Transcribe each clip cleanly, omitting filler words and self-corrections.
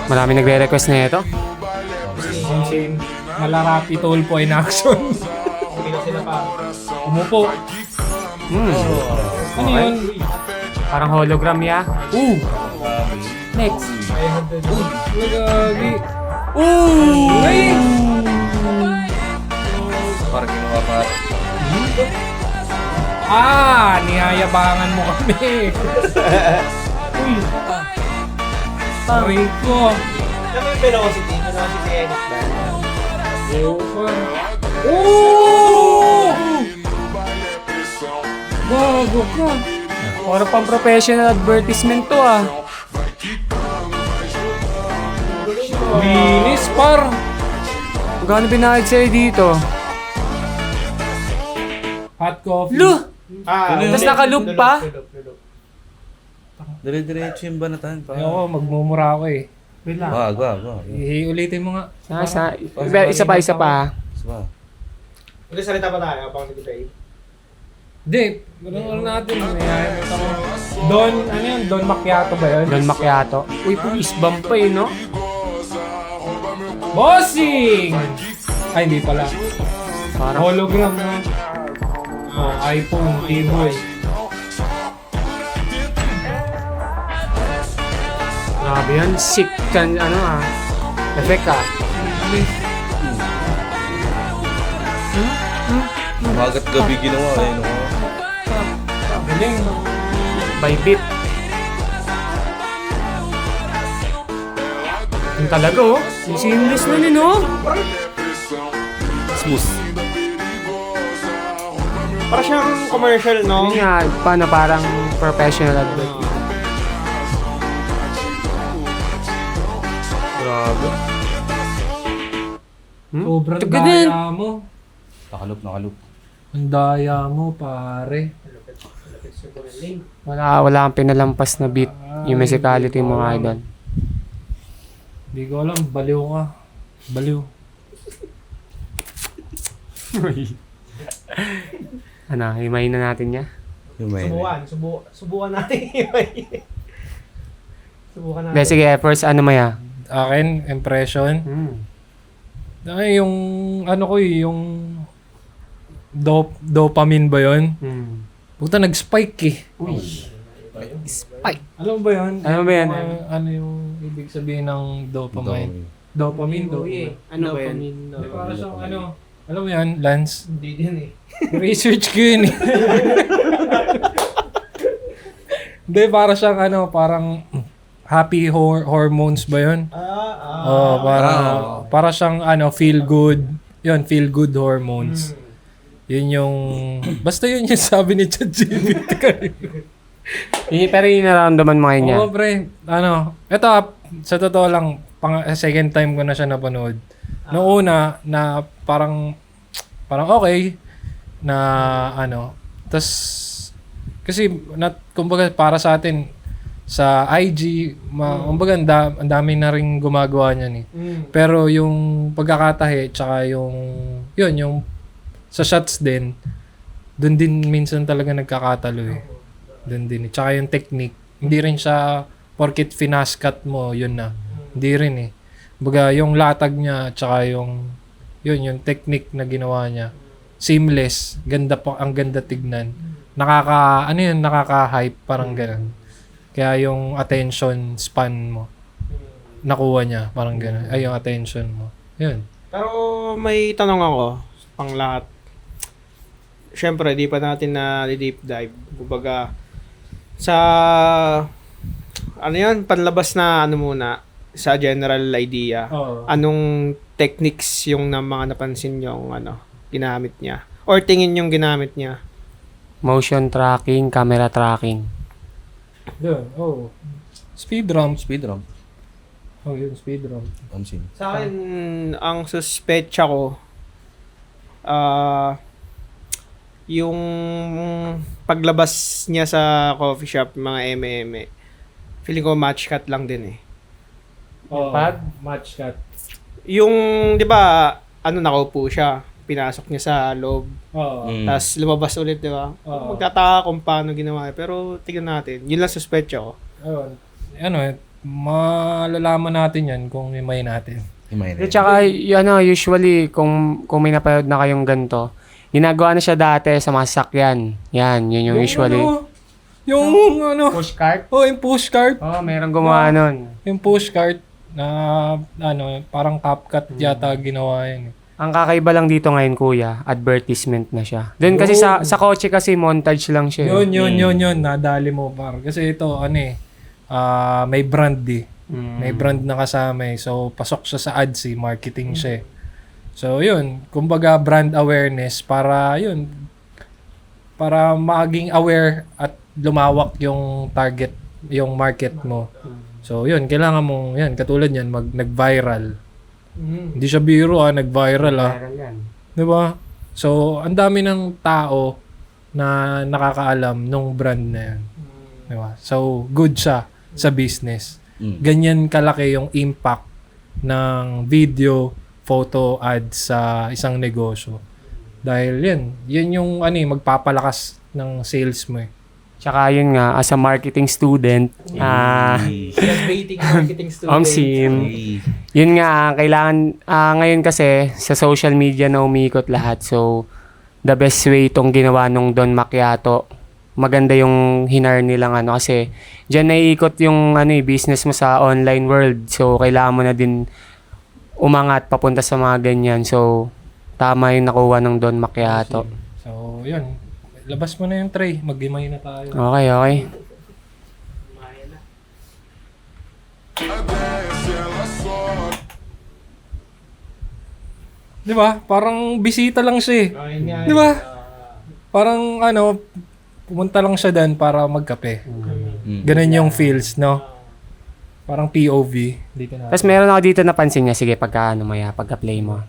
Marami nagre-request na ito. Insane. Malarapi Tulfo in action. Hindi na sila pa. Umupo. Ano yun? Parang hologram ya. Next. Nagagi. Ay! Parang ginawa pa. Niyayabangan mo kami. Uy. Taray ko. Alam mo yung velocity? Velocity edit ba? Gago ka. Para pang professional advertisement to ah. Linis par. Gano'n binayad sa'yo dito? Hot coffee. Lu! Ano Tapos naka-loop pa? Dire-diretso yung banatan. Ayoko, magmumura ako eh. Wag. Ulitin mo nga. Isa pa. Diba? Magkasalita pa tayo pang nag-debate. Hindi, ano natin. Don, ano yun? Don Macchiato ba yun? Don Macchiato. Uy, police bomb pa eh, no? Bossing! Ay, hindi pala. Parang Hologram na. iPhone, T-Boy. grabe yan. Sick kan, effect ah. Umagat gabi ginawa eh. No? Galing. By bit. Yung talaga oh. Seamless na rin oh. Smooth. Para siyang commercial, no? Yun nga, paano parang professional advertisement. Grabe. Sobrang Taga din. daya mo. Nakaloop. Ang daya mo, pare. Wala kang pinalampas na beat. Yung musicality mo nga idol. Hindi ko alam, baliw ka. Baliw. Himayin na natin niya. Yung may Subukan natin i-himay. Subukan natin. Dahil sige, first maya? Akin, impression. Ay, yung, yung dopamine ba yun? Puta, nag-spike eh. Spike. Alam mo ba yun? Ano ba yan? Ano yung ibig sabihin ng dopamine? Dopamine. Ano ba yan? Hindi, para siyang alam mo yan, Lance? Hindi din eh. Research ko yun eh. Hindi, para siyang parang happy hormones ba yun? Para siyang feel good. Yun, feel good hormones. Yun yung, basta yun yung sabi ni ChatGPT kanina. Pero yung nararamdaman mo ngayon niya. Oo, pre. Ito, sa totoo lang, second time ko na siya napanood. Noong una, na parang okay, na tas, kasi, kumbaga, para sa atin, sa IG, kumbaga, ang dami na rin gumagawa niyan eh. Pero yung pagkakatahe, tsaka yung sa shots din, doon din minsan talaga nagkakatalo eh. Doon din. Tsaka yung technique, hindi rin siya porkit finaskat mo, yun na. Hindi rin eh. Baga, yung latag niya, tsaka yung technique na ginawa niya. Seamless. Ganda po, ang ganda tignan. Nakaka-hype, parang ganun. Kaya yung attention span mo, nakuha niya, parang ganun. Ay, yung attention mo. Yun. Pero may tanong ako, pang lahat. Siyempre, di pa natin na deep dive. Kumbaga, sa panlabas na muna, sa general idea. Oo. Anong techniques yung mga napansin yung ginamit niya? Or tingin yung ginamit niya? Motion tracking, camera tracking. Yun, Speed drum. Oh, yun, speed drum. Sa akin, ang suspecha ko, yung paglabas niya sa coffee shop, mga eme-eme, feeling ko match cut lang din eh. Pad? Match cut. Yung, di ba, nakaupo siya, pinasok niya sa loob, Oo. tapos lumabas ulit, di ba? Oo. Magtataka kung paano ginawa. Pero tignan natin, yun lang suspecha ko. Ayun. malalaman natin yan kung himay natin. Himay na At saka, usually, kung may napanood na kayong ganito, ginagawa na siya dati sa mga sasakyan. Yan, yun yung usually. Pushcart? Yung pushcart. Oh, meron gumawa nun. Yung pushcart na parang CapCut yata ginawa yun. Ang kakaiba lang dito ngayon, kuya, advertisement na siya. Doon kasi sa kotse kasi montage lang siya. Yun. Nadali mo par. Kasi ito, may brand May brand na kasama eh. So, pasok siya sa ads marketing siya eh. So, yun. Kumbaga, brand awareness para maging aware at lumawak yung target, yung market mo. So, yun. Kailangan mo, katulad yan, nag-viral. Hindi siya biro nag-viral Meron yan. Diba? So, ang dami ng tao na nakakaalam nung brand na yan. Diba? So, good siya sa business. Ganyan kalaki yung impact ng video, photo ads sa isang negosyo. Dahil yan yung magpapalakas ng sales mo eh. Tsaka yun nga, as a marketing student, Rating marketing student. yun nga, kailangan, ngayon kasi, sa social media na umikot lahat. So, the best way itong ginawa nung Don Macchiato. Maganda yung hinar nilang kasi dyan naiikot yung business mo sa online world. So, kailangan mo na din umangat papunta sa mga ganyan. So, tama yung nakuha ng Don Macchiato. So, yun. Labas mo na yung tray. Mag-imay na tayo. Okay. Di ba? Parang bisita lang siya eh. Di ba? Parang pumunta lang siya dyan para magkape. Ganun yung feels, no? Parang POV. Dito na. Tapos meron ako dito napansin niya. Sige, pagka-play mo.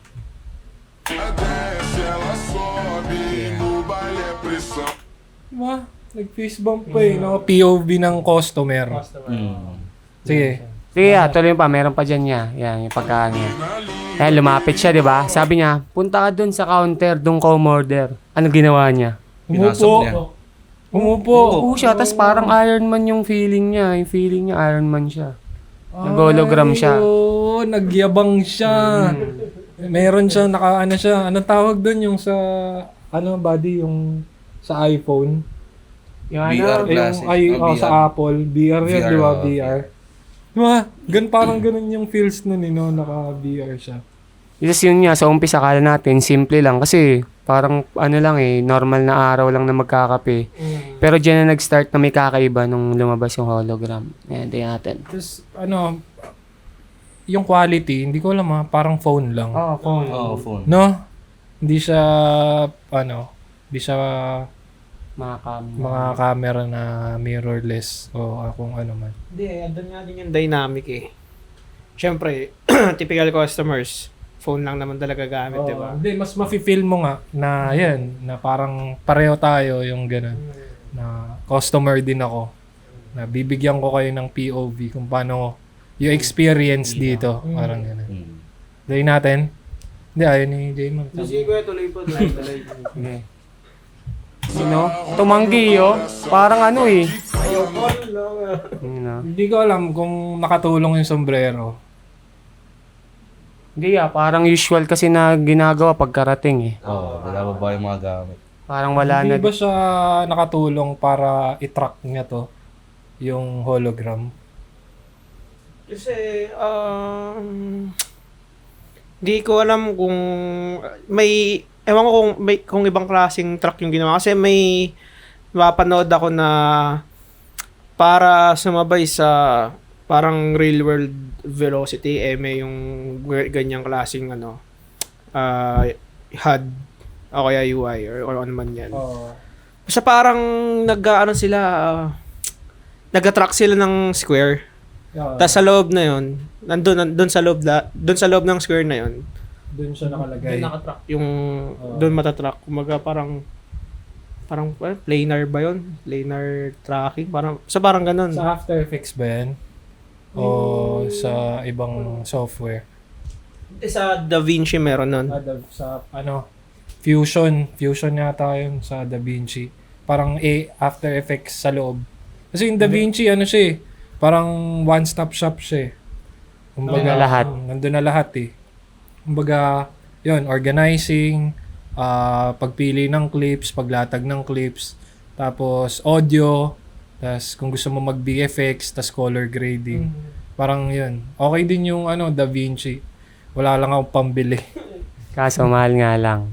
Diba? Nag-fist bump pa eh, no? POV ng customer. Sige. Sige, tuloy pa. Meron pa dyan niya. Yan, yung pagka niya. Kaya lumapit siya, di ba? Sabi niya, punta ka dun sa counter, dun ka umorder. Ano ginawa niya? Pinasok niya. Umupo. Oo siya, tapos parang Iron Man yung feeling niya. Yung feeling niya, Iron Man siya. Nag-hologram siya. Oo, nagyabang siya. Meron siya, siya. Anong tawag doon yung sa, body, yung sa iPhone? Yung VR glasses. Yung, sa Apple. VR yan, VR, di ba? okay. VR. Diba? Parang ganun yung feels nun, naka-VR siya. Just yun nga, sa umpisa kala natin, simple lang. Kasi parang normal na araw lang na magkakape. Pero dyan na nag-start na may kakaiba nung lumabas yung hologram. Ayan, tingnan natin. Tapos, yung quality, hindi ko alam parang phone lang. Phone. Phone. No? Hindi siya, hindi siya mga camera na mirrorless o kung ano man. Hindi, andun nga din yung dynamic eh. Siyempre, typical customers, phone lang naman talaga gamit, di ba? Hindi, mas mafe-feel mo nga na na parang pareho tayo yung gano'n. Na customer din ako. Na bibigyan ko kayo ng POV kung paano yung experience dito. Parang gano'n. Dahil natin. Hindi, ayaw ni Jaymon. Sige kuya, tuloy po. Tuloy. Okay. Tumanggi parang Hindi ko alam kung nakatulong yung sombrero. Hindi parang usual kasi na ginagawa pagkarating eh. Wala pa ba yung mga gamit? Parang wala Hindi na. ba siya nakatulong para i-track niya to? Yung hologram? Kasi, di ko alam kung ewan ko kung ibang klaseng truck yung ginawa. Kasi may mapanood ako na para sumabay sa parang real world velocity, may yung ganyang klaseng HUD o kaya UI or ano man yan. Basta parang nag-attract sila ng square. Tapos sa loob na yon, doon sa loob ng square na yon, Doon siya nakalagay. doon nakatrack yung doon matatrack. Kumaga parang planar ba yon? Planar tracking, parang ganun. Sa After Effects ba yan? O sa ibang software? Sa DaVinci meron nun. Sa Fusion yata yun sa DaVinci. Parang After Effects sa loob. Kasi yung DaVinci siya parang one-stop shop siya eh. Nandun na lahat. Nandun na lahat eh. Kumbaga, yun, organizing, pagpili ng clips, paglatag ng clips, tapos audio, tapos kung gusto mo mag-VFX, tapos color grading. Parang yun. Okay din yung DaVinci. Wala lang akong pambili. Kaso mahal nga lang.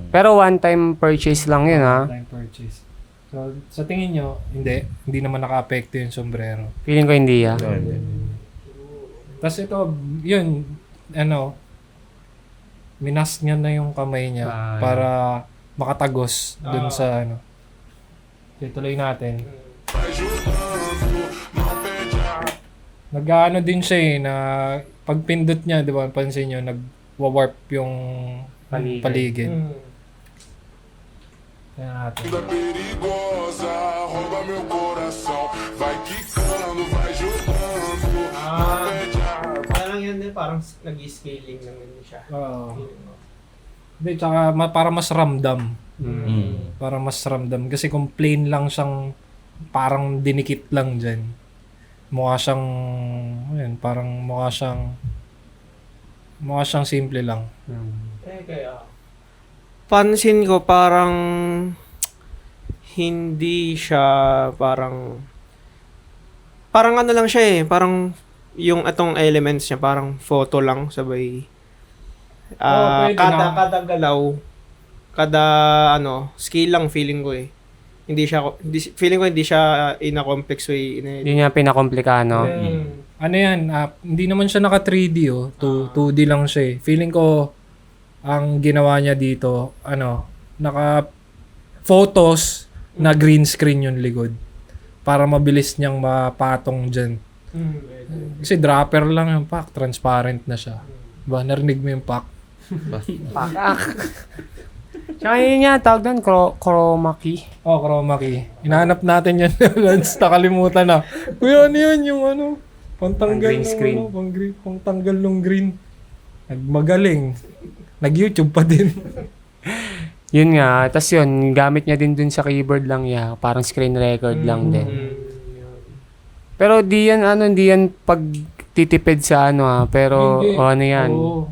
Pero one-time purchase lang yun, ha? Time purchase. So, sa tingin nyo, hindi naman naka-apekto yung sombrero. Feeling ko hindi, ha? So, hindi. Tapos ito, yun, minas niya na yung kamay niya para makatagos dun sa Tuloy natin. Nag-ano din siya eh, na pagpindot niya, di ba, pansin nyo, nag-warp yung paligid. Kaya natin. perigosa, rouba meu coração. Vai quicando, vai jogando. Parang yan din, parang nag-scaling lang din siya. Oo. Hindi, tsaka para mas ramdam. Mm. Para mas ramdam. Kasi kung plain lang siyang parang dinikit lang dyan. Mukha siyang, mukha siyang simple lang. Kaya pansin ko parang hindi siya parang ano lang siya eh, parang yung atong elements niya parang photo lang sabay Pwede na. kada galaw, kada skill lang feeling ko eh. Feeling ko hindi siya in a complex way. Hindi niya pinakomplikano. Ano yan, hindi naman siya naka 3D 2D lang siya eh. Feeling ko, ang ginawa niya dito, naka photos na green screen yung likod. Para mabilis niyang mapatong dyan. Kasi dropper lang yung pack, transparent na siya. Diba, narinig mo yung pack? Pakak. Tsaka yun nga, tawag doon, chroma key. Oh, chroma key. Hinahanap natin yan, Lance. Nakalimutan na. Kuya, ano yun? Yung pantanggal Green ng screen. pangtanggal ng green. Nagmagaling. Nag-YouTube pa din. Yun nga, tas yun, gamit niya din dun sa keyboard lang ya, parang screen record lang din. Pero di yan pagtitipid sa pero ano yan. Oo.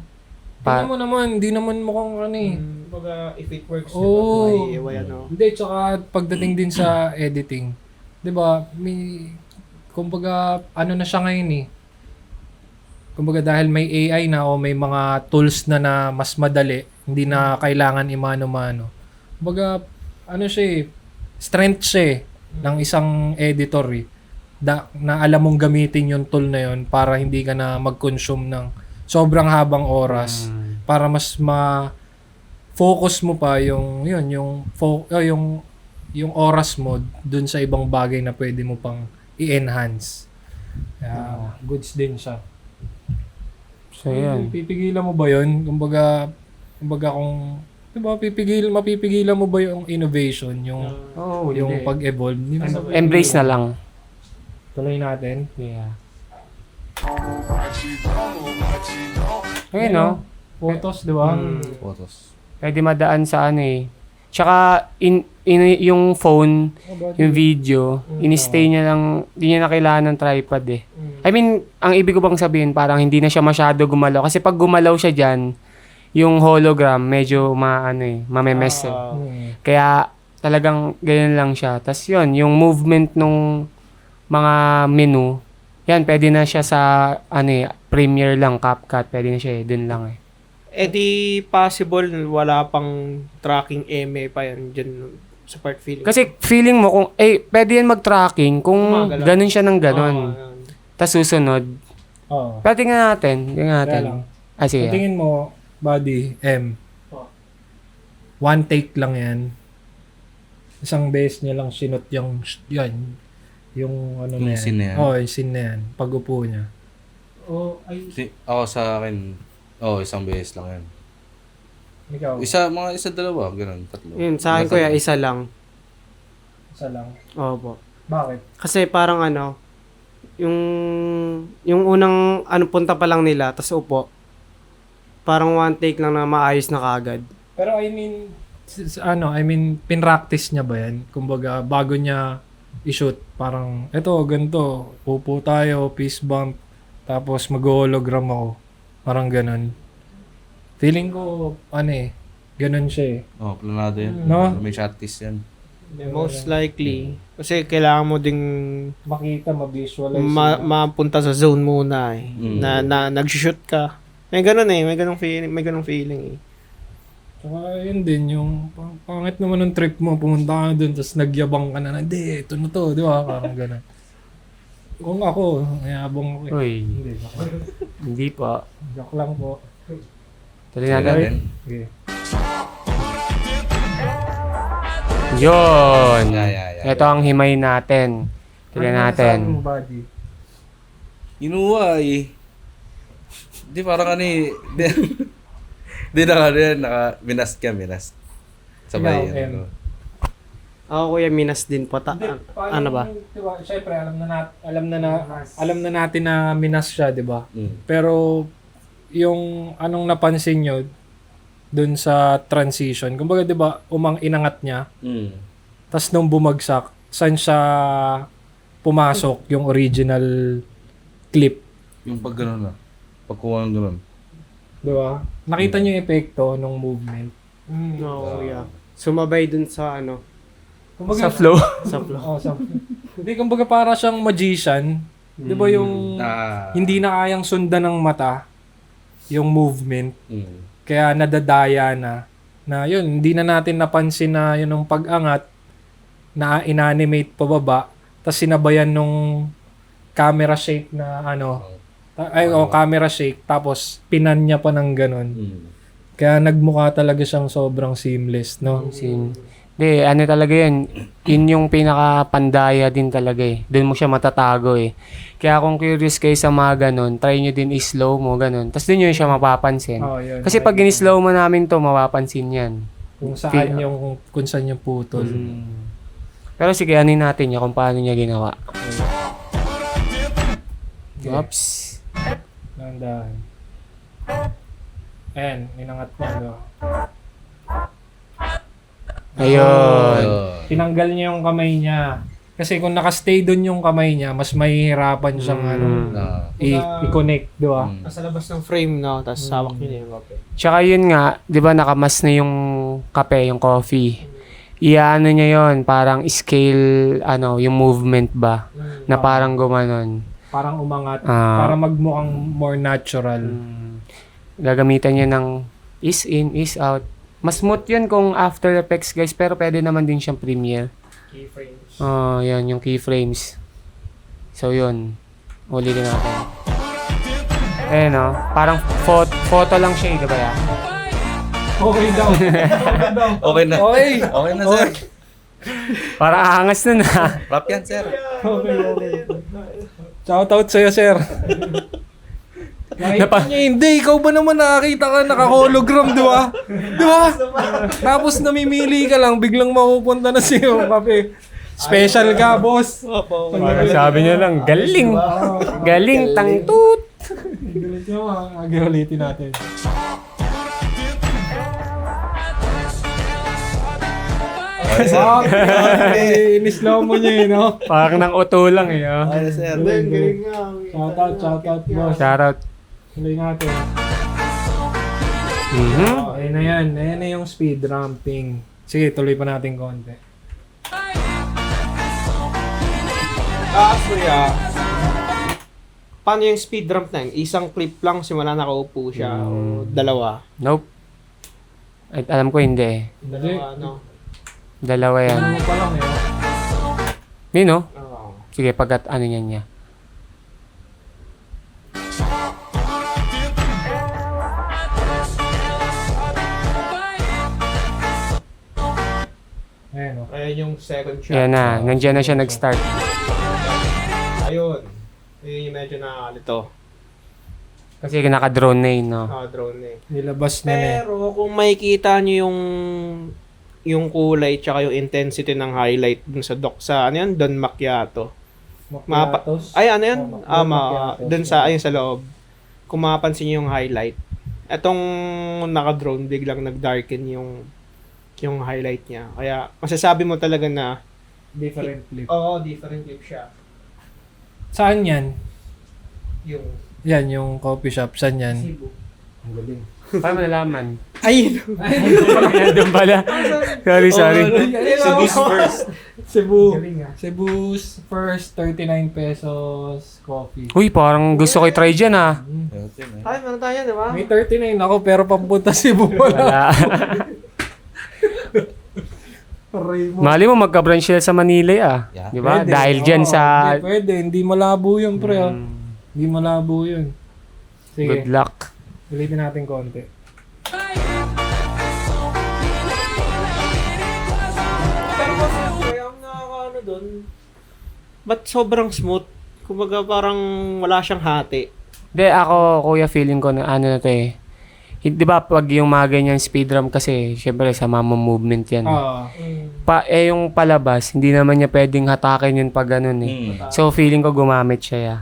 Tingnan mo naman, hindi naman mukhang Kumbaga, if it works, Oo. may Hindi, tsaka pagdating din sa editing. 'Di ba? Kumbaga, na siya ngayon eh. Kumbaga dahil may AI na o may mga tools na mas madali, hindi na kailangan imano-mano. Kumbaga, siya eh, strength siya eh, ng isang editor eh. Na alam mong gamitin yung tool na yon para hindi ka na mag-consume ng sobrang habang oras para mas focus mo pa yung oras mo dun sa ibang bagay na pwede mo pang i-enhance. Goods din siya. So yun. Pipigilan mo ba yun? Kumbaga kung, diba, mapipigilan mo ba yung innovation, yung hindi. pag-evolve? Embrace na lang. Tuloy natin. Yeah. Ayun no. Photos, di ba? Photos. Pwede madaan sa Tsaka yung phone, yung video, in-stay niya lang, hindi niya na kailangan ng tripod eh. I mean, ang ibig ko bang sabihin, parang hindi na siya masyado gumalaw. Kasi pag gumalaw siya dyan, yung hologram, medyo mamemes eh. Kaya talagang ganyan lang siya. Tapos yun, yung movement nung mga menu, yan, pwede na siya sa, Premiere lang, CapCut, pwede na siya dun lang eh. di possible wala pang tracking MA pa yan dyan sa part feeling. Kasi feeling mo kung, pwede yan mag-tracking kung Gumagalaw. ganun siya ng ganun. Tapos susunod. Oo. Pero tingnan natin. Kaya lang. Sige. Sa tingin mo, Buddy, one take lang yan. Isang beses niya lang sinot yung yan. Yung Yung na yan. scene na yan? Oo, yung scene na yan. Pag-upo niya. Ako sa akin, isang beses lang yan. Ikaw, Isa dalawa, ganun, tatlo. Yun, sa akin kuya, isa lang. isa lang. Opo. Bakit? Kasi parang yung unang punta pa lang nila, tas upo. Parang one take lang na maayos na kaagad. Pero pinractice niya ba yan? Kumbaga, bago niya i-shoot. Parang, eto, ganito. Upo tayo, fist bump. Tapos mag-hologram ako. Parang ganun. Feeling ko, ganun siya eh. Oh, planado yan. No? May shotties yan. Most likely. Kasi kailangan mo ding Makita, ma-visualize. mapunta sa zone muna eh. Mm. Na nag-shoot ka. May ganun eh. May ganung feeling eh. Saka yun din, yung pangit naman ng trip mo, pumunta ka na dun, tapos nagyabang ka na, hindi, ito na to, di ba? Parang gano'n. Kung ako, mayabang ako eh. Uy, Hindi, joke lang. hindi po. Joke lang po. Tuloy Kaya natin. din. Okay. Yun. Yeah. Ito ang himay natin. Tuloy Ano natin. masasabi mo, buddy? Inuwa eh. Di parang Di minas. Sabay Ikaw, yan. Em. Ako kuya, minas din po. Ano ba? Diba, syempre, alam na natin na minas siya, di ba? Mm. Pero, yung anong napansin nyo dun sa transition, kumbaga, di ba, inangat niya, Mm. tas nung bumagsak, saan siya pumasok yung original clip, Yung pag gano'n na. Pagkuha ng gano'n. di ba? Nakita niyo yung epekto ng movement. No, kuya. Sumabay dun sa ano. Kumbaga, Sa flow. Sa flow. Hindi, kumbaga para siyang magician. Di ba yung hindi na kayang sundan ng mata yung movement. Mm. Kaya nadadaya na yun, hindi na natin napansin na yun yung pag-angat na inanimate pababa tapos sinabayan nung camera shake na camera shake tapos pinan niya pa ng ganun. Mm. Kaya nagmukha talaga siyang sobrang seamless, no? Hindi, ano talaga yun. Yun yung pinaka-pandaya din talaga eh. Doon mo siya matatago eh. Kaya kung curious kayo sa mga ganun, try nyo din i-slow mo, ganun. Tapos doon yun siya mapapansin. Oh, yun. Kasi pag in-slow mo namin to, mapapansin yan. kung saan yung putol. Pero sige, anin natin niya kung paano niya ginawa. Okay. Oops. Nandahan. Ayan, inangat niya. No? Ayun. Tinanggal niya yung kamay niya. Kasi kung nakastay doon yung kamay niya, mas mahihirapan siyang i-connect, di ba? Nasa labas ng frame, no? Tapos hawak nyo na yung kape. Tsaka yun nga, di ba nakamas na yung kape, yung coffee. Iyaano niya yon parang scale, yung movement ba? Na parang gumanon. Parang umangat. Ah. para magmukhang more natural. Gagamitan niya ng is in, is out. Mas smooth yun kung After Effects guys, pero pwede naman din siyang Premiere. Keyframes. Yan, yung keyframes. So yun, ulitin natin. Parang photo lang siya, di ba ya? Okay daw. Okay na. Okay. Okay na, sir. Parang aangas na na. Rap yan, sir. Shoutout sa'yo, sir. Nakita niya, hindi. Ikaw ba naman nakakita ka naka-hologram, di ba? Di ba? Tapos namimili ka lang, biglang mapupunta na sa'yo, kape. Special ka, boss. Sabi niya lang, galing. Galing, tangtut. Galit nyo, agawalitin natin. Inislow mo niya eh, no? Parang nang uto lang eh. Oh. Okay na, sir. Galing nga. Shoutout, boss. Shoutout. Tuloy natin. Ayun na yan. Ayan na yung speed ramping. Sige, tuloy pa natin konti. Kuya, paano yung speed ramp na yun? Isang clip lang, simula nakaupo siya, o dalawa? Nope. At alam ko hindi eh. Dali. Ano? Dalawa yan. Ano pa lang eh. Yun no? Oo. Sige, pagkat niya. Ayan o. Ayan yung second shot. Yan na, nandiyan na siya nag-start. Ayun. Ayun yung medyo nakakalito. Kasi naka-drone na yun, no? Drone eh. Nilabas na eh. Pero kung makikita nyo yung kulay tsaka yung intensity ng highlight dun sa ano yan? Don Macchiato. Macchiatos. Ay, ano yan? Don Macchiatos. Dun sa, ayun sa loob. Kung mapapansin nyo yung highlight. Etong naka-drone, biglang nag-darken yung highlight niya. Kaya masasabi mo talaga na Different clip. Oo, different clip siya. Saan yan? Yung Yan, yung coffee shop. Saan yan? Cebu. Ang galing. Paano malalaman? Ay! Doon pala. Sorry. Cebu's first. Cebu. Galing ah. Cebu's first 39 pesos coffee. Uy, parang gusto ko i-try dyan ah. Ay, meron tayo, di ba? May 39 ako pero papunta Cebu wala. Wala. Mali mo, magka-branch sila sa Manila ah. Yeah. Di ba? Pwede. Dahil dyan Oo, sa... Hindi, pwede. Hindi malabo yun, pre. ah. Hindi malabo yun. Sige, Good luck. ulitin natin konti. Pero kasi, kaya ang nakakaano dun, ba't sobrang smooth? Kumbaga parang wala siyang hati. Hindi, ako, kuya, feeling ko na ano na to eh. Di ba, pag yung mga ganyan speed drum kasi, syempre, sa mama movement yan. Ah, Yung palabas, hindi naman niya pwedeng hatakin yun pag ganun eh. So, feeling ko gumamit siya ya.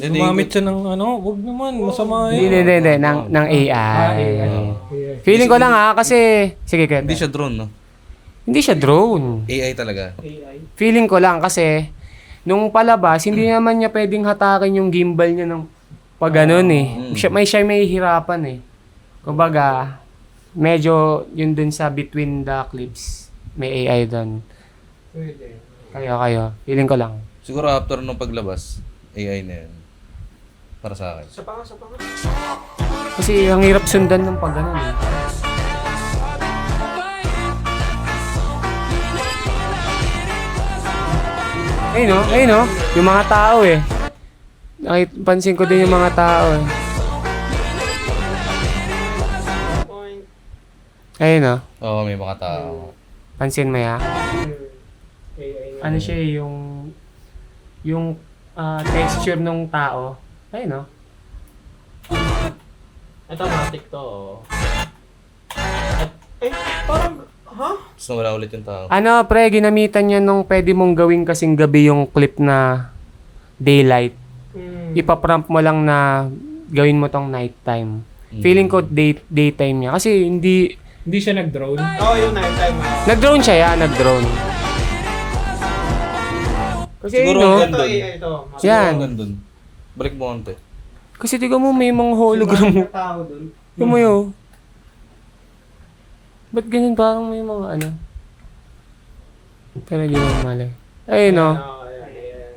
gumamit siya ng ano, wag naman, masama yun. Hindi. Ng AI. AI. Feeling ko lang kasi, sige, Hindi Kete. siya drone, no? Hindi siya drone. AI talaga. AI. Feeling ko lang kasi, nung palabas, hindi naman niya pwedeng hatakin yung gimbal niya ng pag ganun eh. Siya may hirapan eh. Kumbaga, medyo yun dun sa between the clips, may AI dun. Pwede. Kayo. Feeling ko lang. Siguro after nung paglabas, AI na yun. Para sa akin. Sa panga. Kasi ang hirap sundan ng pag ganun eh. Ayun no, yung mga tao eh. Pansin ko din yung mga tao eh. Point. Ayun no, Oo, may mga tao. pansin mo ya. AI. Ano siya eh, yung texture ng tao. Ayun no. Ito, matik to. Parang, ha? Tapos nawala ulit yung tao. Ano pre, ginamitan niya nung pwede mong gawin kasing gabi yung clip na daylight. Ipaprompt mo lang na gawin mo tong nighttime. Feeling ko daytime niya. Kasi hindi Hindi siya nag-drone. Oo, yung night time. nag-drone siya ya, nag-drone. Kasi Siguro no, ang Ito, ganda. AI ito. Yan. Ang ganda. Balik mo konti. kasi tiga mo may mga hologram mo. Tao dun. Tignan mo yun. Ba't ganyan parang may mga ano? Pero di mo malay. Ayun no. Ayan.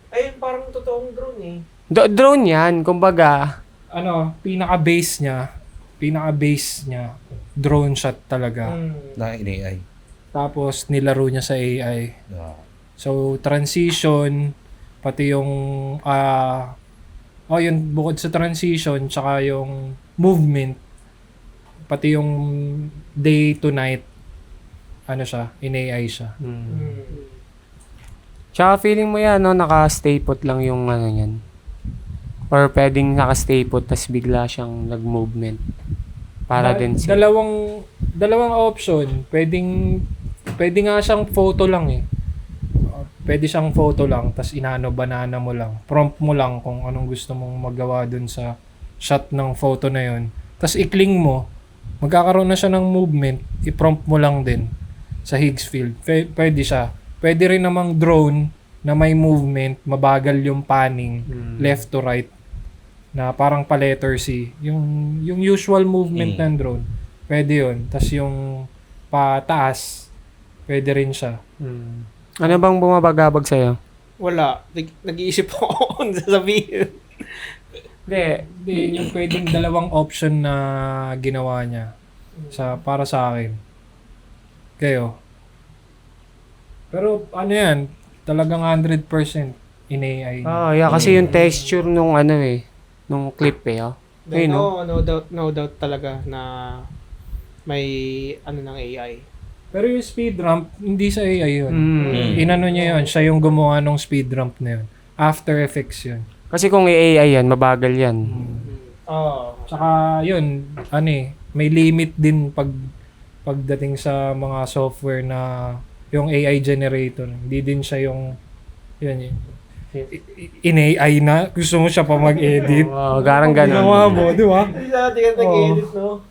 Ayun, parang totoong drone eh. Drone yan, kumbaga. Ano, pinaka-base niya, drone shot talaga. Na AI. Tapos nilaro niya sa AI. Yeah. So, transition, pati yung, yun, bukod sa transition, tsaka yung movement, pati yung day to night, ano siya, in-AI siya. Tsaka feeling mo yan, no, naka-stay put lang yung ano yan. Or pwedeng naka-stay put, tas bigla siyang nag-movement. Para din sa... Dalawang option, pwede nga siyang photo lang eh. Pwede siyang photo lang, tas banana mo lang. Prompt mo lang kung anong gusto mong magawa dun sa shot ng photo na yun. Tas i-cling mo, magkakaroon na siya ng movement, i-prompt mo lang din sa Higgs field. Pwede siya. Pwede rin namang drone na may movement, mabagal yung panning, left to right, na parang pa-letter C. Yung usual movement ng drone, pwede yun. Tas yung pataas, pwede rin siya. Ano bang bumabagabag sa'yo? Wala. Nag-iisip ako kung sasabihin. Hindi, yung pwedeng dalawang option na ginawa niya para sa akin. Kayo. Pero ano yan, talagang 100% in AI. Yeah, kasi yung texture nung ano eh, nung clip eh, oh. Ayun, no? No doubt talaga na may ano ng AI. Pero yung speed ramp, hindi sa AI yun. Inano niya yun, siya yung gumawa ng speed ramp na yun. After Effects yun. Kasi kung AI yan, mabagal yan. Oo. Tsaka yun, may limit din pagdating sa mga software na yung AI generator. Hindi din siya yung in AI na. Gusto mo siya pa mag-edit. Wow, garang Ginawa ganon. mo, di ba? Hindi natin ka nag-edit, no?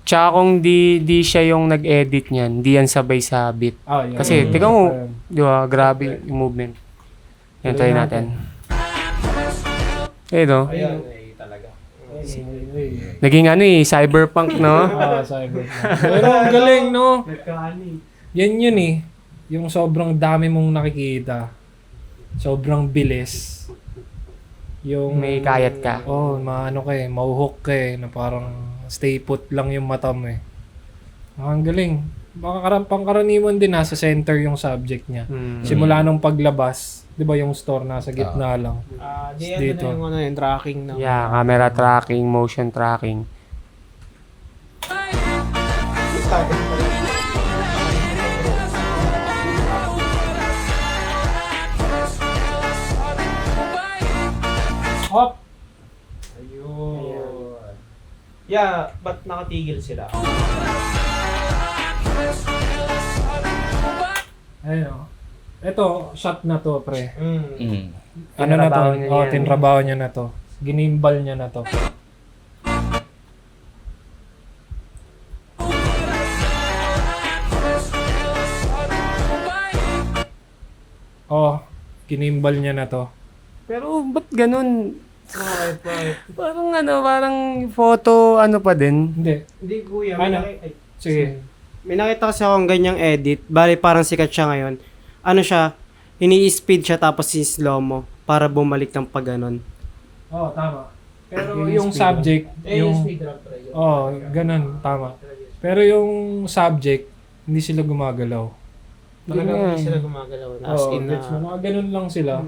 Tsaka kung di siya yung nag-edit niyan, di yan sabay sa beat. Yun. Kasi, tingnan mo, di ba, grabe yung movement. Yan, try natin. Eh, no? Ayun, talaga. Naging ano cyberpunk, no? Cyberpunk. Pero ang galing, no? Yan yun eh. Yung sobrang dami mong nakikita. Sobrang bilis. Yung May kayat ka. maano ka eh, mauhook ka eh, na parang stay put lang yung mata mo eh. Ang galing. Baka pangkaraniwan din nasa center yung subject niya. Simula nung paglabas, 'di ba yung store nasa gitna lang. Dito. Yung ano, yung tracking ng... Yeah, camera tracking, motion tracking. Hop! Yeah, ba't nakatigil sila? Ayun oh. Ito, shot na to, pre. Ano na to? Tinrabaho niya yan. Tinrabaho niya na to. Ginimbal niya na to. Ginimbal niya na to. Pero ba't ganun? Parang parang photo pa din. Hindi. Hindi, kuya. Ano? Sige. May nakita kasi akong ganyang edit. Bali, parang sikat siya ngayon. Ano siya, ini-speed siya tapos slow mo para bumalik ng pag ganon. Tama. Pero yung subject, ganun, tama. Pero yung subject, hindi sila gumagalaw. Talagang hindi sila gumagalaw. As in gets mo, mga ganun lang sila.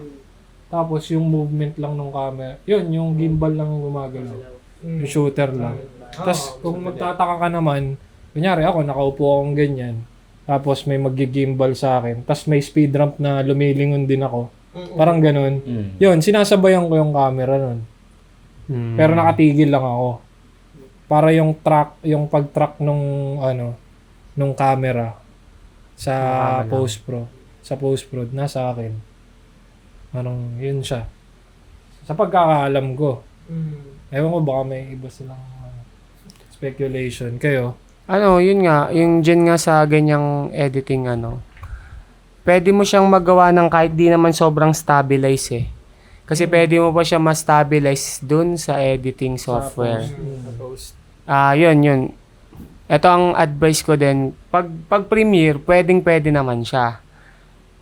Tapos yung movement lang ng camera, yun, yung gimbal lang yung gumagalaw. Yung shooter lang. Tapos kung magtataka ka naman, kunyari ako, nakaupo akong ganyan. Tapos may magigimbal sa akin. Tapos may speed ramp na lumilingon din ako. Parang ganun. Yun, sinasabayan ko yung camera nun. Pero nakatigil lang ako. Para yung pag-track nung camera sa post-prod nasa akin. Parang yun siya. Sa pagkakaalam ko. Ewan ko baka may iba silang speculation. Kayo? Yun nga, yung dyan nga sa ganyang editing pwede mo siyang magawa ng kahit di naman sobrang stabilize eh. Kasi pwede mo pa siya ma-stabilize dun sa editing software. Yun. Ito ang advice ko din. Pag Premiere, pwede naman siya.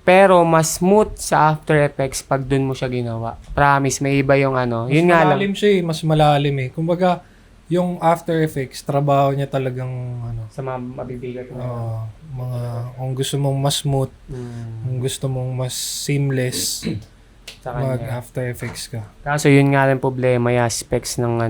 Pero mas smooth sa After Effects pag dun mo siya ginawa. Promise, may iba yung yun nga lang. Malalim siya eh. Mas malalim eh. Kumbaga, yung After Effects, trabaho niya talagang Sa mga mabibigat kung gusto mong mas smooth, kung gusto mong mas seamless, sa kanya. mag-After Effects ka. Kaso yun nga rin problema, yung specs ng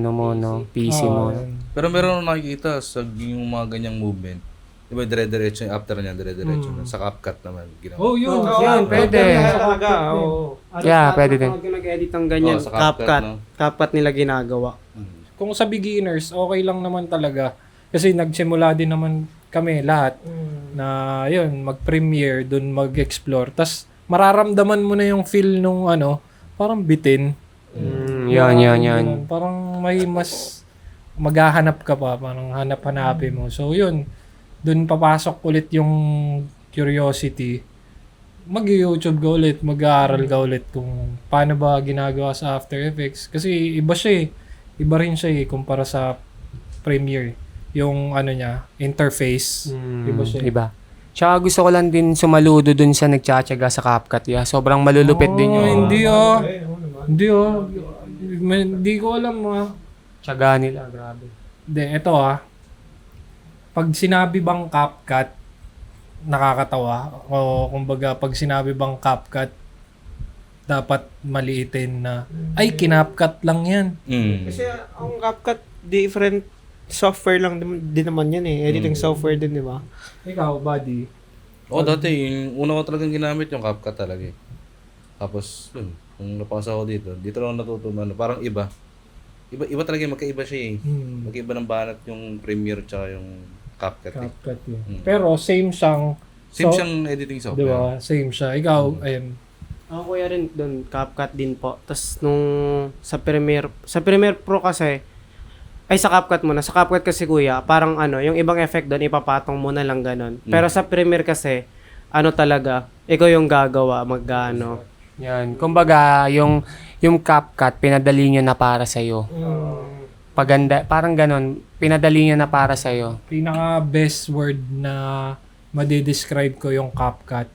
PC mo. Yun. Pero meron akong nakikita sa yung mga ganyang movement. Di ba dire-diretso yung after niya, dire-diretso na. Sa CapCut naman ginawa. Yun. Yun, pwede. Talaga, oo. Yeah, pwede din. Pag nag-edit ng ganyan, Sa CapCut, no? CapCut nila ginagawa. Kung sa beginners, okay lang naman talaga. Kasi nagsimula din naman kami lahat na yun, mag-premiere, dun mag-explore. Tas mararamdaman mo na yung feel nung parang bitin. Yan. Parang may mas maghahanap ka pa, parang hanap-hanapin mo. So yun, dun papasok ulit yung curiosity. Mag-YouTube ka ulit, mag-aaral ka ulit kung paano ba ginagawa sa After Effects. Kasi iba siya eh. Iba rin siya eh, kumpara sa Premiere. Yung niya, interface. Iba siya eh. Iba. Tsaka gusto ko lang din sumaludo dun sa nagtsatsaga sa CapCut. Sobrang malulupit din yun. Hindi Hindi ko alam Tsaga nila, grabe. Hindi, ito pag sinabi bang CapCut, nakakatawa. O kumbaga, pag sinabi bang CapCut, dapat maliitin na, ay, kinapcut lang yan. Kasi ang CapCut, different software lang din naman yan eh. Editing software din, di ba? Ikaw, buddy. Dati, yung una ko talagang ginamit yung CapCut talaga eh. Tapos, yun, kung napasa ako dito lang natutunan. Parang iba. Iba talaga, magkaiba siya eh. Magkaiba ng banat yung Premiere tsaka yung CapCut eh. CapCut yun. Pero same siyang Editing software. di ba? Same siya. Ikaw, ayun. Ako kuya rin doon, CapCut din po. Tapos nung sa Premiere Pro kasi, Ay, sa CapCut muna. Sa CapCut kasi kuya, parang ano, yung ibang effect doon, ipapatong mo na lang ganun. Pero sa Premiere kasi, ano talaga, ikaw yung gagawa, mag-ano. Yan. Kumbaga, yung CapCut, pinadali niya na para sa'yo. Paganda, parang ganun, pinadali niya na para sa'yo. Pinaka best word na madidescribe ko yung CapCut.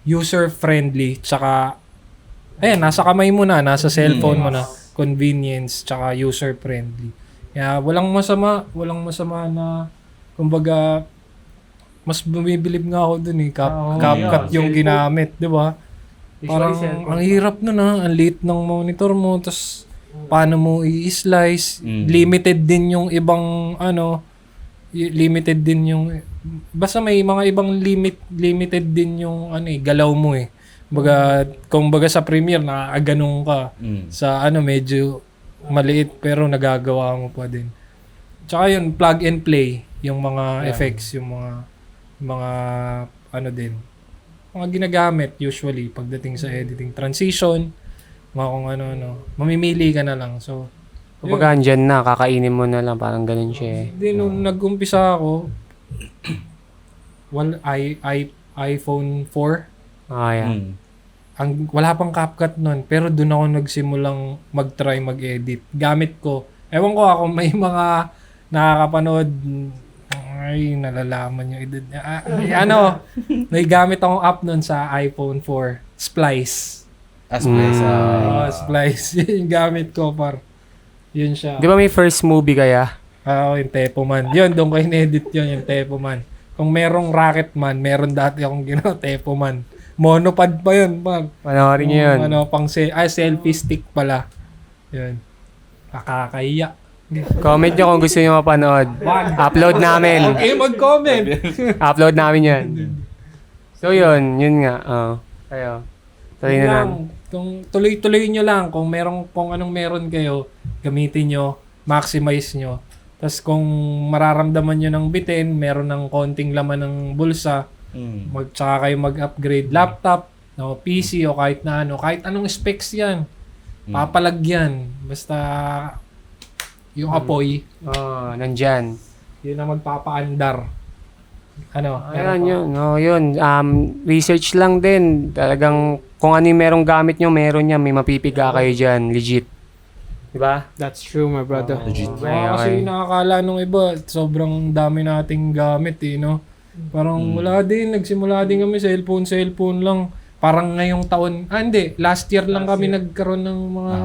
User-friendly, tsaka, nasa kamay mo na, nasa cellphone mo na. Convenience, tsaka user-friendly. Kaya walang masama na, kumbaga, mas bumibilib nga ako dun eh. CapCut yung ginamit, di ba? Parang, ang hirap nun ang liit ng monitor mo, tas paano mo i-slice, limited din yung ibang, limited din yung, basta may mga ibang limited din yung, galaw mo eh. Kung baga sa Premiere, nakakaganong ka. Sa medyo maliit, pero nagagawa mo pa din. Tsaka yun, plug and play, yung mga effects, yung mga din, mga ginagamit usually pagdating sa editing transition, mga kung ano, mamimili ka na lang. So, Kumbaga, andyan na, kakainin mo na lang, parang ganun siya eh. Hindi, nung nag-umpisa ako, iPhone 4, Ah, yan. wala pang CapCut nun, pero doon ako nagsimulang mag-try mag-edit. Gamit ko, ewan ko ako, may mga nakakapanood, ay, nalalaman yung edit niya. May gamit akong app nun sa iPhone 4, Splice. Splice. Splice. Yun yung gamit ko, par. Yun siya. Di ba may first movie kaya? Yung Tepoman. Yun, doon ko in-edit yun, yung Tepoman. Kung merong Rocketman, meron dati akong ginawa, Tepoman. Monopod pa yun, par. Panoorin niyo yun. Selfie stick pala. Yun. Nakakahiya. Comment nyo kung gusto nyo mapanood. Upload namin. Okay, mag-comment. Upload namin yan. So yun nga. Kayo. Tuloy na lang. Kung tuloy-tuloy nyo lang, kung anong meron kayo, gamitin nyo, maximize nyo. Tapos kung mararamdaman nyo ng bitin, meron ng konting laman ng bulsa, tsaka kayo mag-upgrade laptop, PC o kahit anong specs yan. Papalagyan. Basta yung apoy, Nandyan. yun ang magpapaandar. Ayan yun. Yun. Research lang din. Talagang kung ano yung merong gamit nyo, meron yan. May mapipiga kayo dyan. Legit. Diba? That's true, my brother. Legit. Kasi nakakala nung iba, sobrang dami nating gamit no? Parang wala din, nagsimula din kami cellphone lang. Parang ngayong taon, last year lang kami nagkaroon ng mga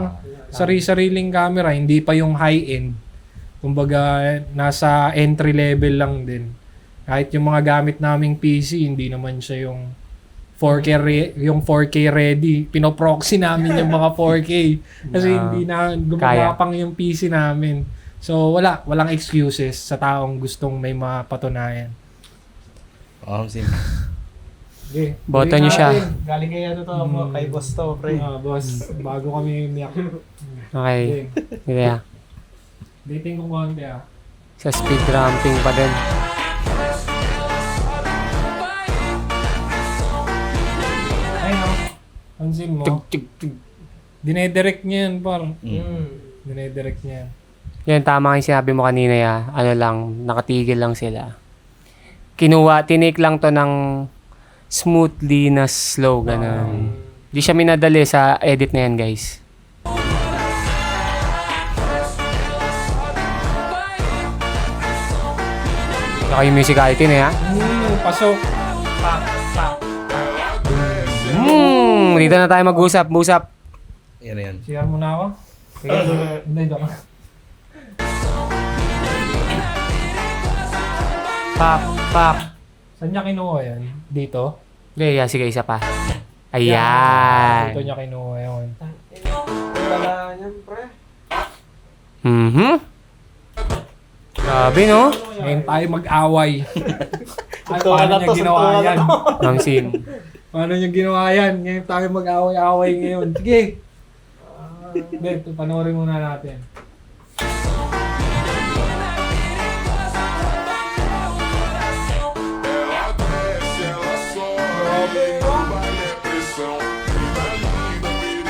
sari-sariling camera, hindi pa yung high-end. Kumbaga, nasa entry level lang din. Kahit yung mga gamit naming PC, hindi naman siya yung 4K ready. Pinoproxy namin yung mga 4K. Kasi hindi na gumagapang yung PC namin. So, walang excuses sa taong gustong may mapatunayan. Sim. Okay. Boto nyo siya. Galing kaya kay boss to, pre. Boss, bago kami umiyak. Okay. Kaya. Dating ko konti Sa speed ramping pa din. Pansin mo. Dinedirect niya yan, par. Dinedirect niya yan. Yan, tama yung sinabi mo kanina ya. Nakatigil lang sila. Tinake lang to ng smoothly na slow, ganun. Di siya minadali sa edit na yan, guys. Saka yung musicality na yan. Pasok. Dito na tayo mag-usap. Yan na yan. Share mo na ako? Hindi, dito. Pap. Saan niya kinuha yan? Dito? Okay, sige, isa pa. Ayan. Dito niya kinuha yun. Wala niyan, pre. Grabe, no? Ngayon tayo mag-away. Ay, Suntukan paano na niya to, ginawa suntukan na yan? to. Ma'am Sim. Paano niya ginawa yan? Ngayon tayo mag-away-away ngayon. Sige. Hindi, panoorin muna natin.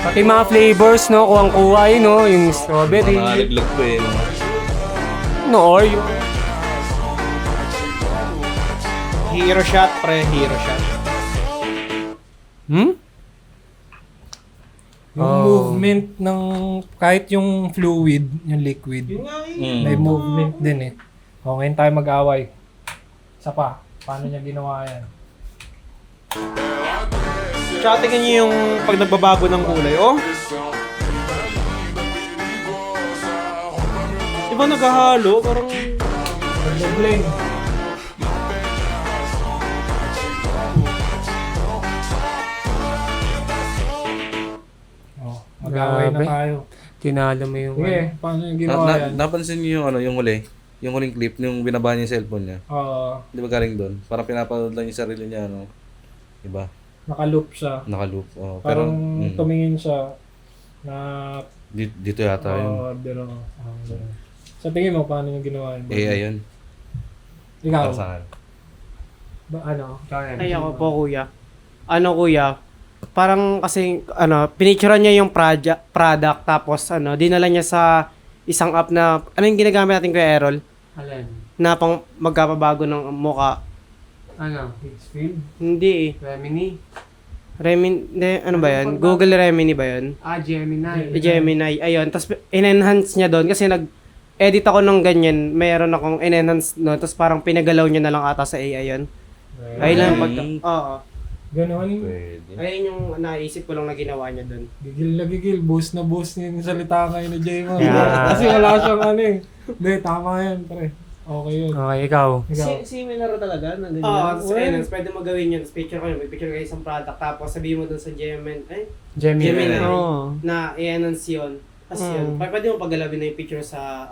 Pati mga flavors, no? Kuwang-kuha yun, no? Yung strawberry. Nakaliglag ko eh. ano, or yung... Hero shot, pre. Hero shot. Hmm? Yung Oh. movement ng kahit yung fluid, yung liquid, may movement din eh. O, ngayon tayo mag-away. Isa pa, paano niya ginawa yan? Tsaka tingnan niyo yung pag nagbabago ng kulay. Oh, di ba naghahalo? Parang... Nag-blend. Oh, mag-away na Grabe. tayo. Tinalo mo yung... Sige, paano yung ginawa yan? Napansin niyo yung ano, yung huli? Yung huling clip, yung binaba niya yung cellphone niya. Oo, Di ba galing doon? Parang pinapanood lang yung sarili niya, ano? Iba? nakaloop siya. Nakaloop. Oh, pero, Parang tumingin siya na dito yata yun. pero sa tingin mo, paano yung ginawa yun? AI yun. Ikaw, Para sa akin. ano? Ay, ako po, kuya. Ano, kuya? Parang kasi, pinicturean niya yung product, tapos, dinala niya sa isang app na, ano yung ginagamit natin, Kuya Errol? Alin? Na pang magkapabago ng muka. Ano? Pittsfield? Hindi eh. Remini? Ano ba yan? Google Remini ba yun? Gemini. Gemini. Ayun. Tapos, in-enhance niya doon kasi nag-edit ako ng ganyan. Mayroon akong in-enhance doon. Tapos parang pinagalaw niya na lang ata sa AI yun. Ayun lang yung pagka... Oo. Ganon. Pwede. Ayun yung naisip ko lang na ginawa niya doon. Gigil na gigil. Boost na boost yung salita ngayon ni J-Mo. Yeah. Kasi wala siyang ano eh. Hindi, tama yan, pre. Okay yun. Okay, ikaw. Ikaw. Similar talaga na ganyan. Oo, tapos ayun, pwede mo gawin yun. Tapos picture kayo, may picture kayo isang product. Tapos sabihin mo doon sa Gemini. Gemini. Oo. Na i-enhance yun. Tapos yun, pwede mo paggalawin na yung picture sa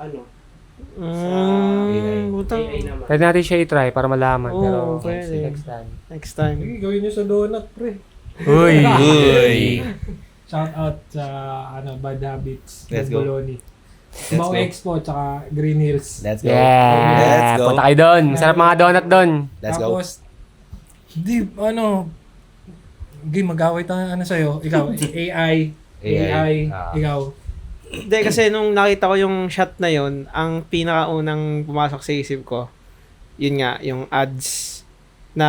Butang. AI naman. Pwede natin siya i-try para malaman. Oo, pero pwede. next time. Next time. Sige, gawin niyo sa donut, pre. Uy! Uy! Shout out sa Bad Habits. Let's go. Bologna. Let's Bao go. Expo, tsaka Green Hills. Let's go. Yeah! Let's go. Punta kayo doon. Sarap mga donut doon. Let's go. Tapos, mag-away tayo, sa'yo? Ikaw, AI. Ah. Ikaw. Hindi, kasi nung nakita ko yung shot na yon, ang pinakaunang pumasok sa isip ko, yun nga, yung ads na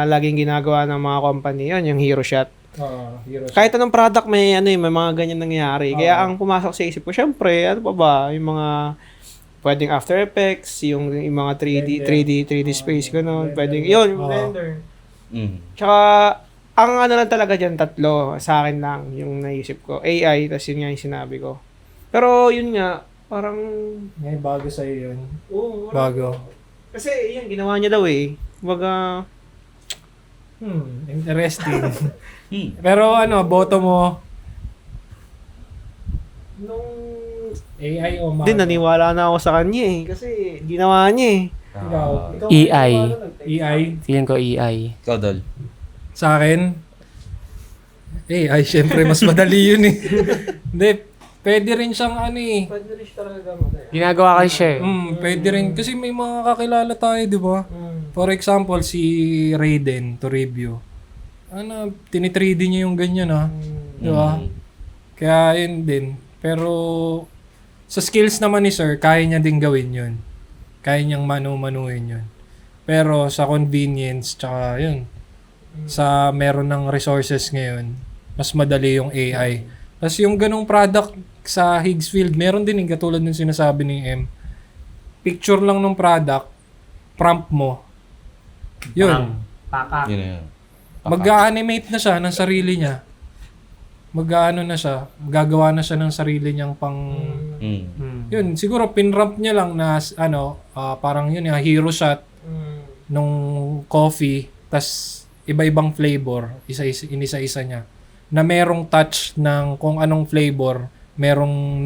laging ginagawa ng mga company, yun, yung hero shot. Hero. Kahit anong product may may mga ganyan nangyayari. Kaya ang pumasok sa isip ko, syempre, ano pa ba, yung mga pwedeng After Effects, yung mga 3D space ganun, pwedeng yun, yung Blender. Tsaka ang ano lang talaga dyan, tatlo sa akin lang yung naisip ko. AI, tas yun nga yung sinabi ko. Pero yun nga, parang Ngayon, bago sa'yo yun. oo, Bago. kasi yun ginawa niya daw eh. Kumbaga, Interesting. Pero boto mo, nung AI o Mago? din naniwala na ako sa kanya eh. Kasi ginawa niya eh. Ikaw. AI. AI. Feeling ko AI. Ikaw, Dol. Sa akin, AI, syempre, mas madali yun eh. Hindi, pwede rin siyang Pwede rin siya talaga Ginagawa kasi siya eh. pwede rin. Kasi may mga kakilala tayo, di ba? For example, si Raiden to review. Tini-3D niya yung ganyan Di ba? Kaya yun din. Pero sa skills naman ni Sir, kaya niya din gawin yun. Kaya niyang manu-manuhin yun. Pero sa convenience, tsaka yun, sa meron ng resources ngayon, mas madali yung AI. Tapos yung ganong product sa Higgsfield, meron din katulad ng sinasabi ni M. Picture lang ng product, prompt mo. Yun. Yun na yun. Mag-animate na siya ng sarili niya. Mag-ano na siya, gagawa na siya ng sarili niyang pang... Yun, siguro pinramp niya lang na parang yun, hero shot nung coffee, tas iba-ibang flavor, inisa-isa niya. Na merong touch ng kung anong flavor, merong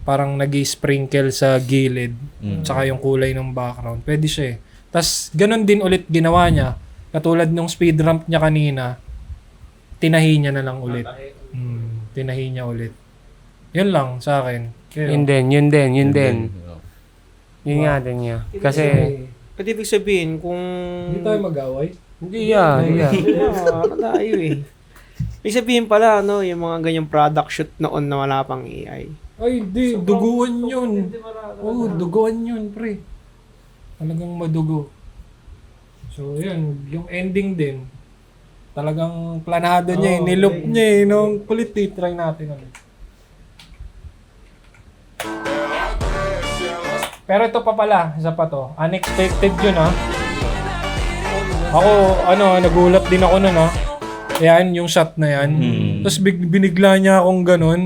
parang nag-sprinkle sa gilid, tsaka yung kulay ng background. Pwede siya eh. Tas ganun din ulit ginawa niya. Katulad nung speed ramp niya kanina, tinahi niya na lang ulit. Tinahi niya ulit. Yun lang sa akin. Yun din. Yun nga din niya. Kasi, Pwede ibig sabihin kung... Hindi tayo mag-away. hindi yan. Nakadayo eh. Ibig sabihin pala, yung mga ganyang product shoot noon na wala pang AI. Ay, di, duguan yun. Oo, duguan yun, pre. Talagang madugo. So, yun, yung ending din. Talagang planado niya, niloop niya, nung kulit, try natin ulit. Pero ito pa pala, isa pa to. Unexpected yun, ha. Ako, nagulat din ako nun, ha. Yan, yung shot na yan. Tapos binigla niya akong ganun.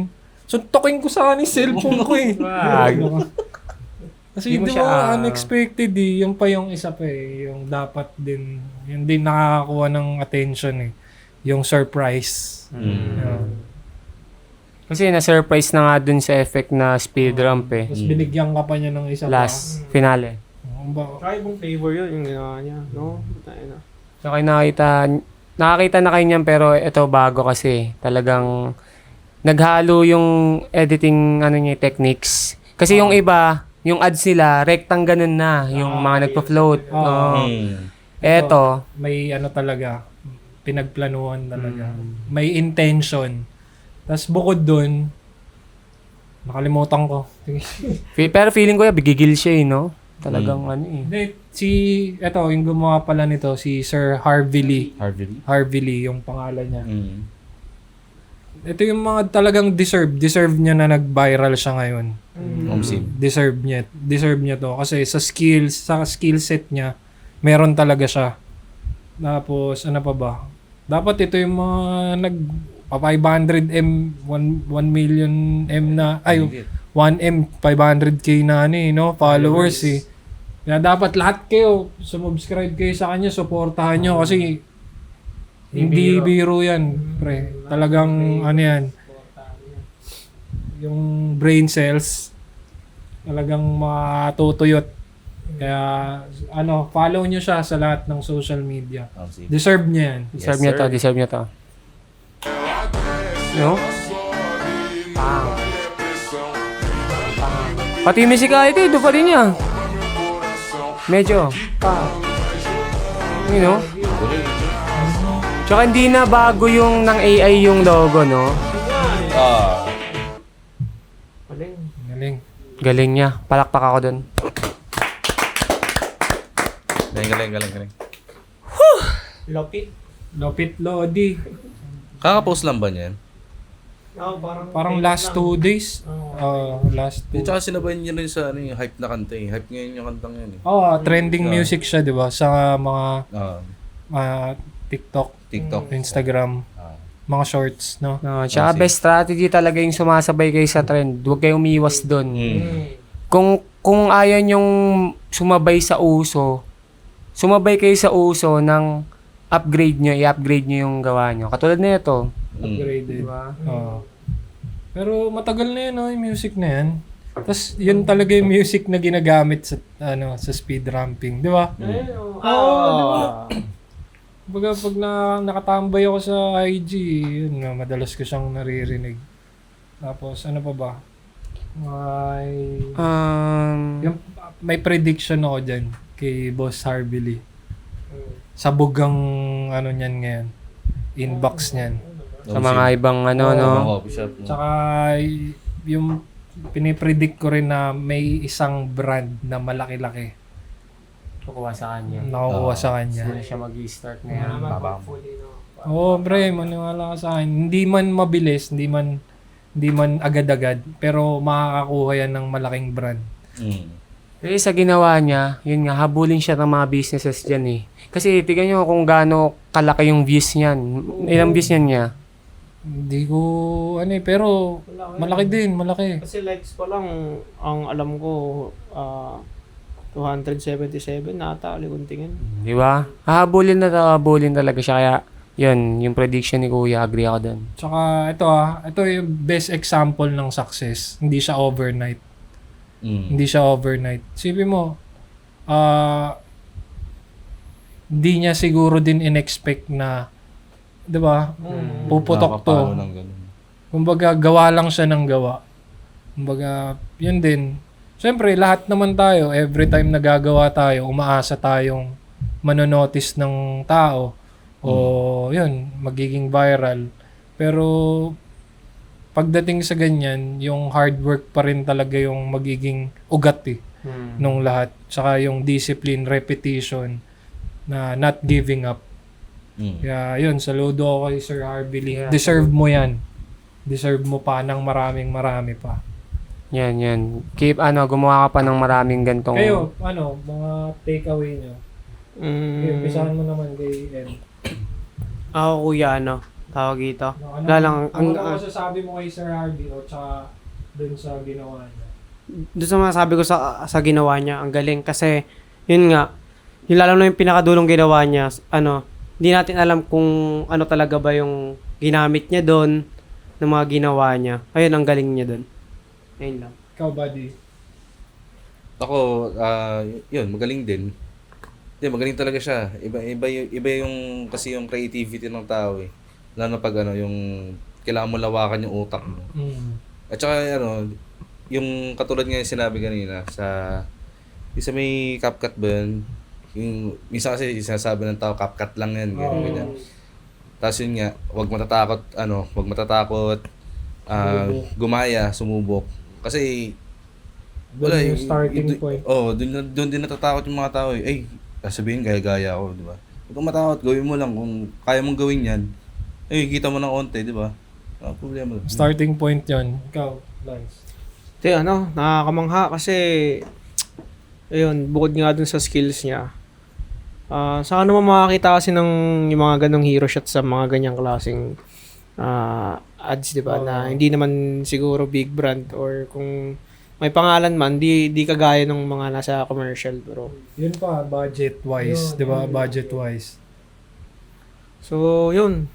Suntokin ko sa akin yung cellphone ko, eh. Kasi Di mo di siya, ba, unexpected, eh. Yung pa yung isa pa, eh. Yung dapat din, yung din nakakakuha ng attention, eh. Yung surprise. Yan. Kasi na-surprise na nga dun sa effect na speed ramp eh. Tapos binigyan ka pa niya ng isa Last finale. pa. Tsaka ibang flavor yun, yung ginawa niya. No? Tayo na. So kayo nakakita na kayo niyan pero ito bago kasi talagang naghalo yung editing niya techniques. Kasi yung iba, yung ads nila, rectang ganun na, yung mga nagpa-float. Oo. Eto, May talaga, pinagplanuhan talaga. May intention. Tapos bukod dun, nakalimutan ko. pero feeling ko bigigil siya no? Talagang Hindi, yung gumawa pala nito, si Sir Harvey Lee. Harvey Lee, yung pangalan niya. Ito yung mga talagang deserve niya na nag-viral siya ngayon. Deserve niya to. Kasi sa skill set niya, meron talaga siya. Tapos, ano pa ba? Dapat ito yung mga 500M, 1 million M na, 1M, 500K na followers eh. Kaya dapat lahat kayo, sumubscribe kayo sa kanya, supportahan nyo kasi hindi biro yan, pre. Talagang yan. Yung brain cells, talagang matutuyot. Kaya, follow nyo siya sa lahat ng social media. Deserve niya yan. deserve niya to. No? Pati yung musicality, doon pa rin niya. Medyo. You know? Tsaka hindi na bago yung ng AI yung logo, no? Galing. Galing niya. Palakpak ako dun. Galing. Lopit Lodi. Kaka-post lang ba niyan? Parang last 2 days. Last 2. Tsaka sinabayan niya rin sa yung hype na kanta eh. Hype ngayon yung kantang yun eh. Trending music siya, di ba? Sa mga TikTok, Instagram, mga shorts, no? No, tsaka best strategy talaga yung sumasabay kayo sa trend. Huwag kayong umiwas dun. Kung ayaw nyong sumabay sa uso, sumabay kayo sa uso ng i-upgrade nyo yung gawa nyo. Katulad na ito. Upgraded. Diba? Pero matagal na yun, yung music na yan. Tapos yun talaga yung music na ginagamit sa speed ramping, di ba? Baga pag nakatambay ako sa IG, yun nga, madalas ko siyang naririnig. Tapos ano pa ba? May prediction ako dyan kay Boss Harvey Lee. Sabog ang niyan ngayon. Inbox niyan. Sa mga ibang no? Tsaka yung pinipredict ko rin na may isang brand na malaki-laki Kukuha sa kanya. nakukuha sa kanya. Hindi na siya mag-i-start ngayon. Oo, pre, maniwala ka sa akin. Hindi man mabilis, hindi man agad-agad, pero makakakuha yan ng malaking brand. Kasi sa ginawa niya, yun nga, habulin siya ng mga businesses dyan eh. Kasi tignan nyo kung gaano kalaki yung views niyan. Ilang views niya? Hindi ko, pero malaki din, malaki. Kasi likes pa lang, ang alam ko, 277 nata, likuntingin. Di ba? Hahabulin talaga siya. Kaya, yun, yung prediction ni Kuya, agree ako dun. Tsaka ito yung best example ng success. Hindi siya overnight. Hindi siya overnight. Sipin mo, hindi niya siguro din in-expect na, di ba, puputok to. Kumbaga, gawa lang siya ng gawa. Kumbaga, yun din. Siyempre, lahat naman tayo, every time nagagawa tayo, umaasa tayong manonotice ng tao o yun, magiging viral. Pero pagdating sa ganyan, yung hard work pa rin talaga yung magiging ugat nung lahat. Tsaka yung discipline, repetition, na not giving up. Kaya yun, saludo ako kay Sir Harvey Lee. Deserve mo yan. Deserve mo pa ng marami pa. Yan. Keep, gumawa ka pa ng maraming gantong... Kayo, mga takeaway nyo? Umpisahan mo naman kay Ed. Ako kuya, tawag dito. Ano Ang masasabi mo kay Sir Harvey o tsaka dun sa ginawa niya? doon sa masasabi ko sa ginawa niya, ang galing kasi yun nga, yung lalo na yung pinakadulong ginawa niya, hindi natin alam kung ano talaga ba yung ginamit niya doon ng mga ginawa niya. Ayun, ang galing niya doon. Ayun lang. Ikaw, buddy? Ako, yun, magaling din. Hindi, magaling talaga siya. Iba yung, kasi yung creativity ng tao eh. Lalo na pag yung kailangan mo lawakan yung utak mo. At saka yung katulad nga yung sinabi kanina sa may CapCut ba yun? Yung, minsan kasi sinasabi ng tao, CapCut lang yan. Ganyan. Tapos yun nga, wag matatakot, gumaya, sumubok. Kasi, wala yung starting point. Doon din natatakot yung mga tao eh. Ay, sabihin, gaya-gaya ako, di ba? Huwag kang matakot, gawin mo lang. Kung kaya mong gawin yan, ay, kita mo ng onte, di ba? Problema. Starting point yon. Ikaw, Lance. Ito nakakamangha kasi ayun, bukod nga dun sa skills niya. Saan naman makakita kasi ng yung mga ganong hero shots sa mga ganyang klaseng ads, di ba? Na hindi naman siguro big brand or kung may pangalan man, di kagaya ng mga nasa commercial, bro. Yun pa, budget-wise, di ba? Budget-wise. So, yun.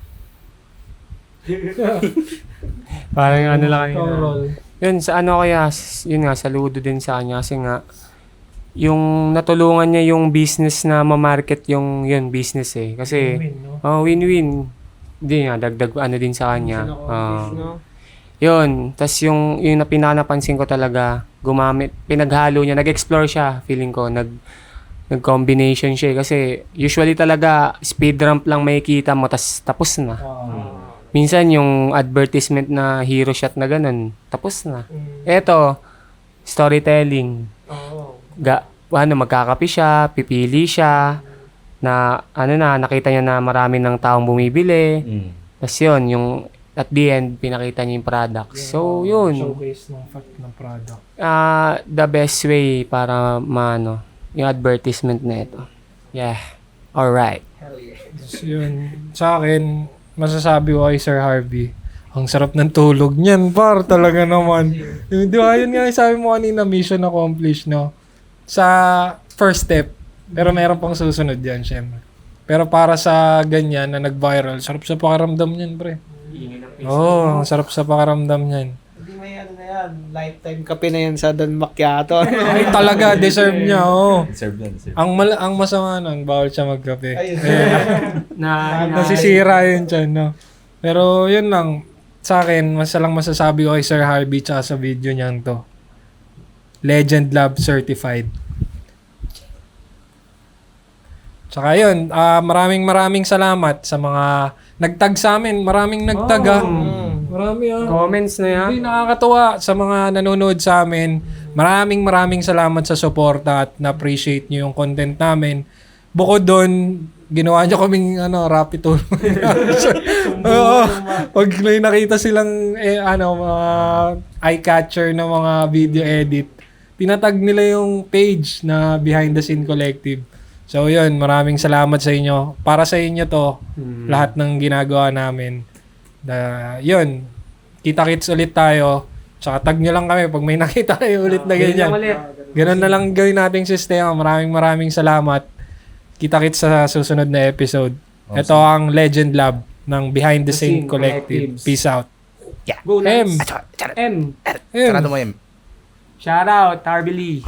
Parang lang Ikaw, Rol. Yun, yun nga, saludo din sa kanya kasi nga, yung natulungan niya yung business na ma-market yung business eh. Kasi, Win-win, no? win-win. Hindi nga, dagdag din sa kanya. No? Yun, tas yung napinapansin ko talaga, pinaghalo niya, nag-explore siya, feeling ko, nag-combination siya eh. Kasi usually talaga, speed ramp lang makikita mo, tas tapos na. Minsan yung advertisement na hero shot na ganun, tapos na. Eto, storytelling. Magkakapi siya, pipili siya, nakita niya na marami ng taong bumibili. Tapos yun, yung at the end, pinakita niya yung product. So, yun. Showcase ng product. The best way para yung advertisement na ito. Yeah. Alright. Tapos yun, sa akin, masasabi ko kay Sir Harvey, ang sarap ng tulog niyan, par, talaga naman. Di ba, yun nga yung sabi mo kanina, mission accomplished, no? Sa first step, pero meron pang susunod yan, syempre. Pero para sa ganyan na nag-viral, sarap sa pakiramdam niyan, pre. Ang sarap sa pakiramdam niyan. Hindi may na yan. Lifetime kape na yan sa Don Macchiato. Ay, talaga, deserve niya, Deserve na, deserve. Ang masama nun, bawal siya magkape. Nasisira yun dyan, no? Pero yun lang, sa akin, masasabi ko kay Sir Harvey tsaka sa video niyan to. Legend Lab Certified. Tsaka yun, maraming salamat sa mga nagtag sa amin. Maraming nagtag Marami Comments na yan. Hindi, nakakatuwa sa mga nanonood sa amin. Maraming salamat sa suporta at na-appreciate nyo yung content namin. Bukod doon, ginawa nyo kaming rapid tour. Oo. Pag may nakita silang mga eye-catcher na mga video edit, tinatag nila yung page na Behind the Scene Collective. So yun, maraming salamat sa inyo. Para sa inyo to, lahat ng ginagawa namin. Yun, kita-kits ulit tayo. Tsaka tag nyo lang kami pag may nakita kayo ulit na ganyan. Ganun na lang gawin nating sistema. Maraming salamat. Kita-kits sa susunod na episode. Awesome. Ito ang Legend Lab ng Behind the Scene Collective. Peace out. Go, M. M. Sarado mo, M. Shout out, Harvey Lee.